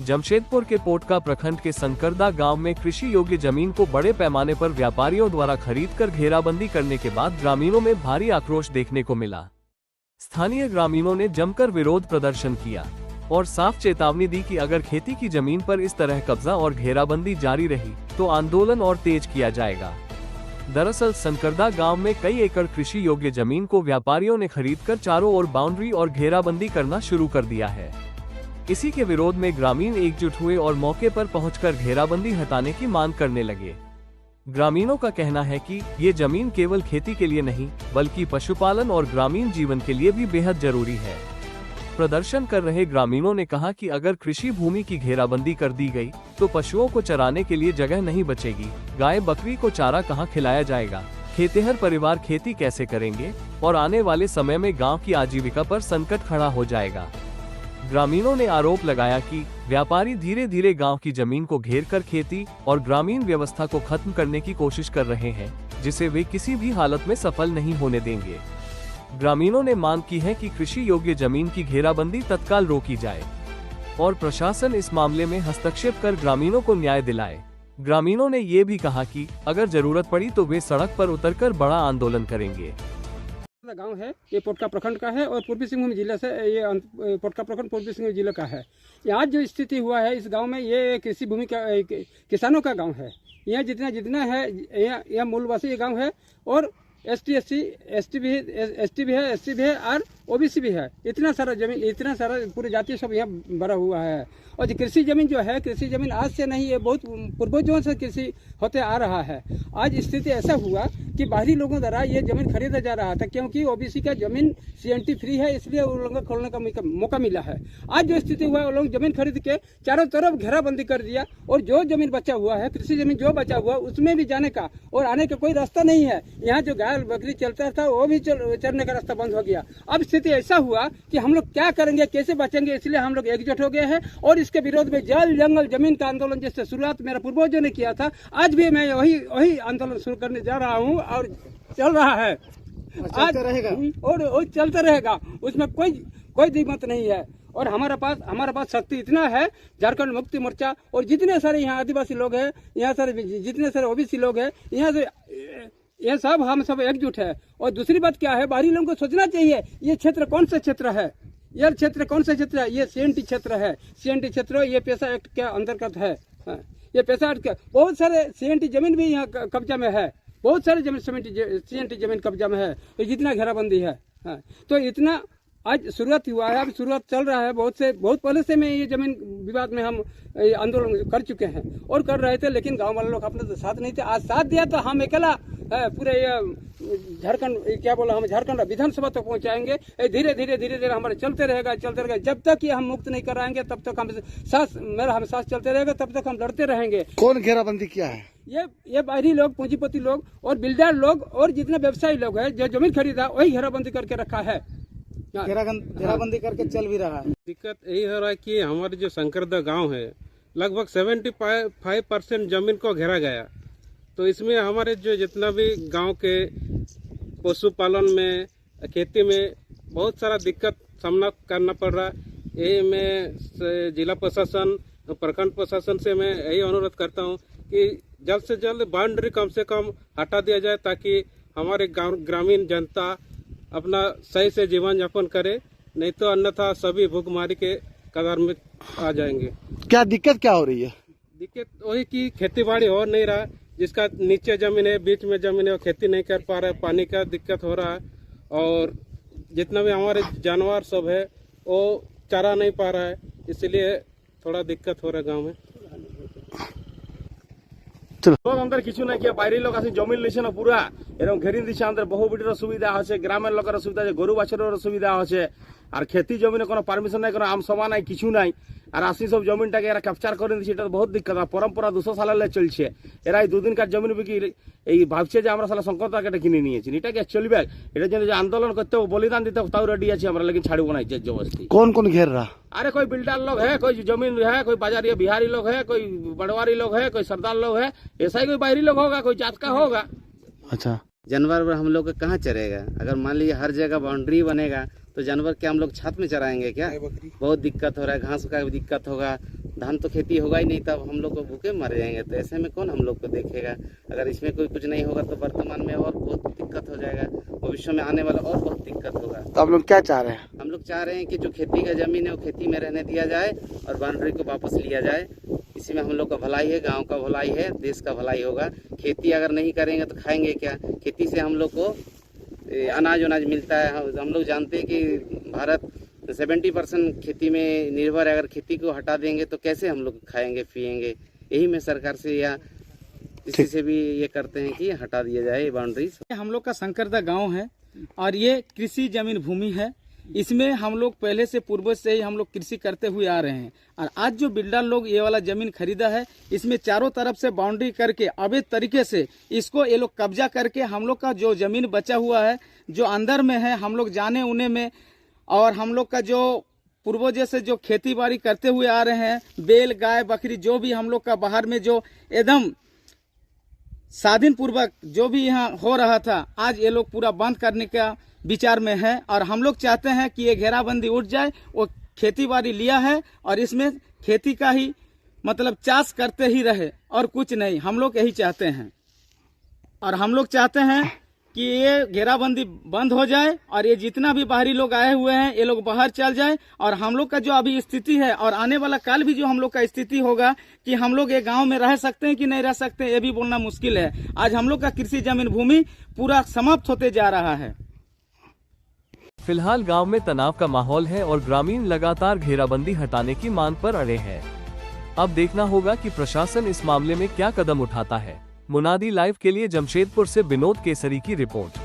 जमशेदपुर के पोटका प्रखंड के संकरदा गांव में कृषि योग्य जमीन को बड़े पैमाने पर व्यापारियों द्वारा खरीदकर घेराबंदी करने के बाद ग्रामीणों में भारी आक्रोश देखने को मिला। स्थानीय ग्रामीणों ने जमकर विरोध प्रदर्शन किया और साफ चेतावनी दी कि अगर खेती की जमीन पर इस तरह कब्जा और घेराबंदी जारी रही तो आंदोलन और तेज किया जाएगा। दरअसल संकरदा गांव में कई एकड़ कृषि योग्य जमीन को व्यापारियों ने खरीदकर चारों ओर बाउंड्री और घेराबंदी करना शुरू कर दिया है। इसी के विरोध में ग्रामीण एकजुट हुए और मौके पर पहुंचकर घेराबंदी हटाने की मांग करने लगे। ग्रामीणों का कहना है कि ये जमीन केवल खेती के लिए नहीं बल्कि पशुपालन और ग्रामीण जीवन के लिए भी बेहद जरूरी है। प्रदर्शन कर रहे ग्रामीणों ने कहा कि अगर कृषि भूमि की घेराबंदी कर दी गई तो पशुओं को चराने के लिए जगह नहीं बचेगी, गाय बकरी को चारा कहां खिलाया जाएगा, खेतिहर परिवार खेती कैसे करेंगे और आने वाले समय में गांव की आजीविका पर संकट खड़ा हो जाएगा। ग्रामीणों ने आरोप लगाया कि व्यापारी धीरे धीरे गांव की जमीन को घेर कर खेती और ग्रामीण व्यवस्था को खत्म करने की कोशिश कर रहे हैं, जिसे वे किसी भी हालत में सफल नहीं होने देंगे। ग्रामीणों ने मांग की है कि कृषि योग्य जमीन की घेराबंदी तत्काल रोकी जाए और प्रशासन इस मामले में हस्तक्षेप कर ग्रामीणों को न्याय दिलाए। ग्रामीणों ने ये भी कहा कि अगर जरूरत पड़ी तो वे सड़क पर उतरकर बड़ा आंदोलन करेंगे। गांव है, ये पोटका प्रखंड का है और पूर्वी सिंहभूम जिले से ये पोटका प्रखंड पूर्वी सिंहभूम जिले का है। यहाँ जो स्थिति हुआ है इस गांव में, ये कृषि भूमि का किसानों का गांव है। यहाँ जितना है यह मूलवासी गांव है और एसटी भी है, एससी भी है और ओबीसी भी है। इतना सारा जमीन, इतना सारा पूरी जाति सब यहाँ भरा हुआ है। और कृषि जमीन जो है, कृषि जमीन आज से नहीं, ये बहुत पूर्वजों से कृषि होते आ रहा है। आज स्थिति ऐसा हुआ कि बाहरी लोगों द्वारा ये जमीन खरीदा जा रहा था, क्योंकि ओबीसी का जमीन सीएनटी फ्री है, इसलिए उन लोगों को खोलने का मौका मिला है। आज जो स्थिति हुआ है, वो लोग जमीन खरीद के चारों तरफ घेराबंदी कर दिया और जो जमीन बचा हुआ है, कृषि जमीन जो बचा हुआ, उसमें भी जाने का और आने का कोई रास्ता नहीं है। यहाँ जो गाय बकरी चलता था वो भी चरने का रास्ता बंद हो गया। अब स्थिति ऐसा हुआ कि हम लोग क्या करेंगे, कैसे बचेंगे, इसलिए हम लोग एकजुट हो गए हैं और इसके विरोध में जल जंगल जमीन का आंदोलन जैसे शुरुआत मेरे पूर्वजों ने किया था, आज भी मैं वही आंदोलन शुरू करने जा रहा हूँ और चल रहा है आज रहेगा और चलता रहेगा। उसमें कोई दिक्कत नहीं है। और हमारे पास शक्ति इतना है, झारखंड मुक्ति मोर्चा और जितने सारे यहाँ आदिवासी लोग हैं, यहाँ सारे जितने सारे ओबीसी लोग हैं, यहाँ से ये सब हम सब एकजुट है। और दूसरी बात क्या है, बाहरी लोगों को सोचना चाहिए ये क्षेत्र कौन सा क्षेत्र है, यह क्षेत्र कौन सा क्षेत्र है। ये सीएनटी क्षेत्र है, सीएनटी क्षेत्र ये पैसा एक्ट के अंतर्गत है। ये पैसा एक्ट के बहुत सारे सीएनटी जमीन भी यहाँ कब्जा में है, बहुत सारे जमीन सीएनटी जमीन कब्जा में है। तो जितना घेराबंदी है, तो इतना आज शुरुआत हुआ है, अब शुरुआत चल रहा है। बहुत पहले से मैं ये जमीन विवाद में हम आंदोलन कर चुके हैं और कर रहे थे, लेकिन गांव वाले लोग अपने तो साथ नहीं थे। आज साथ दिया तो हम अकेला पूरे झारखंड हम झारखंड विधानसभा तक पहुंचाएंगे। धीरे धीरे हमारे चलते रहेगा। जब तक ये हम मुक्त नहीं कराएंगे तब तक हम सांस चलते रहेगा, तब तक हम लड़ते रहेंगे। कौन घेराबंदी किया है? ये बाहरी लोग, पूंजीपति लोग और बिल्डर लोग और जितने व्यवसायी लोग हैं, जो जमीन खरीदा वही घेराबंदी करके रखा है, घेराबंदी करके चल भी रहा है। दिक्कत यही हो रहा है कि हमारे जो संकरदा गांव है, लगभग 75% जमीन को घेरा गया। तो इसमें हमारे जो जितना भी गांव के पशुपालन में, खेती में बहुत सारा दिक्कत सामना करना पड़ रहा है। यही मैं जिला प्रशासन, प्रखंड प्रशासन से मैं यही अनुरोध करता हूं कि जल्द से जल्द बाउंड्री कम से कम हटा दिया जाए, ताकि हमारे ग्रामीण जनता अपना सही से जीवन यापन करे, नहीं तो अन्यथा सभी भूखमरी के कगार में आ जाएंगे। क्या दिक्कत क्या हो रही है? दिक्कत वही कि खेती बाड़ी हो नहीं रहा, जिसका नीचे जमीन है, बीच में जमीन है, वो खेती नहीं कर पा रहा है, पानी का दिक्कत हो रहा है और जितना भी हमारे जानवर सब है वो चारा नहीं पा रहा है, इसलिए थोड़ा दिक्कत हो रहा है गाँव में। আমাদের কিছু নাই কি বাইরের লোক আসি জমি লইছে না পুরা এরকম ঘেরি দিছে। আমাদের বহু বিটির সুবিধা আছে, গ্রামের লোকের সুবিধা আছে, গরু বাছুরের সুবিধা আছে। আর খেতি জমিনে কোনো পারমিশন নাই, কোনো আমসভা নাই, কিছু নাই। আর আসি সব জমিনটাকে এরা ক্যাপচার করে দিচ্ছে, এটা বহুত দিক্কত। পরম্পরা 200 সালে চলছে। এরা এই দুদিনকার জমিন বিক্রি এই ভাবছে যে আমরা সালা সংকটটাকে কিনে নিয়েছি, এটা কি চলবে? এটার জন্য যে আন্দোলন করতে হবে, বলিদান দিতে হবে, তাও রেডি আছি আমরা, লেকিন ছাড়বো না জবরদস্তি। कौन घेर रहा? अरे कोई बिल्डर लोग है, कोई जमीन है, कोई बाजारी बिहारी लोग है, कोई बड़वारी लोग है, कोई सरदार लोग है, ऐसा ही कोई बाहरी लोग होगा, कोई जात का होगा। अच्छा, जानवर हम लोग का कहाँ चरेगा? अगर मान लीजिए हर जगह बाउंड्री बनेगा तो जानवर क्या हम लोग छत में चराएंगे क्या? बहुत दिक्कत हो रहा है, घास का भी दिक्कत होगा, धान तो खेती होगा ही नहीं, तब हम लोग को भूखे मर जाएंगे। तो ऐसे में कौन हम लोग को देखेगा? अगर इसमें कोई कुछ नहीं होगा तो वर्तमान में और बहुत दिक्कत हो जाएगा, भविष्य में आने वाला और बहुत दिक्कत होगा। तो आप लोग क्या चाह रहे हैं? हम लोग चाह रहे हैं कि जो खेती का जमीन है वो खेती में रहने दिया जाए और बाउंड्री को वापस लिया जाए। इसी में हम लोग का भलाई है, गांव का भलाई है, देश का भलाई होगा। खेती अगर नहीं करेंगे तो खाएंगे क्या? खेती से हम लोग को अनाज मिलता है। हम लोग जानते हैं कि भारत 70% खेती में निर्भर है। अगर खेती को हटा देंगे तो कैसे हम लोग खाएंगे पिएंगे? यही में सरकार से या किसी से भी ये करते हैं कि हटा दिया जाए बाउंड्रीज। हम लोग का शंकरदा गांव है और ये कृषि जमीन भूमि है। इसमें हम लोग पहले से पूर्वज से ही हम लोग कृषि करते हुए आ रहे हैं और आज जो बिल्डर लोग ये वाला जमीन खरीदा है, इसमें चारों तरफ से बाउंड्री करके अवैध तरीके से इसको ये लोग कब्जा करके हम लोग का जो जमीन बचा हुआ है, जो अंदर में है, हम लोग जाने उने में, और हम लोग का जो पूर्वजों से जो खेती बाड़ी करते हुए आ रहे हैं, बैल गाय बकरी जो भी हम लोग का बाहर में जो एकदम स्वाधीन पूर्वक जो भी यहाँ हो रहा था, आज ये लोग पूरा बंद करने का विचार में है। और हम लोग चाहते हैं कि ये घेराबंदी उठ जाए। वो खेती बाड़ी लिया है और इसमें खेती का ही मतलब चाष करते ही रहे और कुछ नहीं, हम लोग यही चाहते हैं। और हम लोग चाहते हैं कि ये घेराबंदी बंद हो जाए और ये जितना भी बाहरी लोग आए हुए हैं ये लोग बाहर चल जाए। और हम लोग का जो अभी स्थिति है और आने वाला काल भी जो हम लोग का स्थिति होगा कि हम लोग ये गांव में रह सकते हैं कि नहीं रह सकते, ये भी बोलना मुश्किल है। आज हम लोग का कृषि जमीन भूमि पूरा समाप्त होते जा रहा है। फिलहाल गांव में तनाव का माहौल है और ग्रामीण लगातार घेराबंदी हटाने की मांग पर अड़े हैं। अब देखना होगा कि प्रशासन इस मामले में क्या कदम उठाता है। मुनादी लाइव के लिए जमशेदपुर से विनोद केसरी की रिपोर्ट।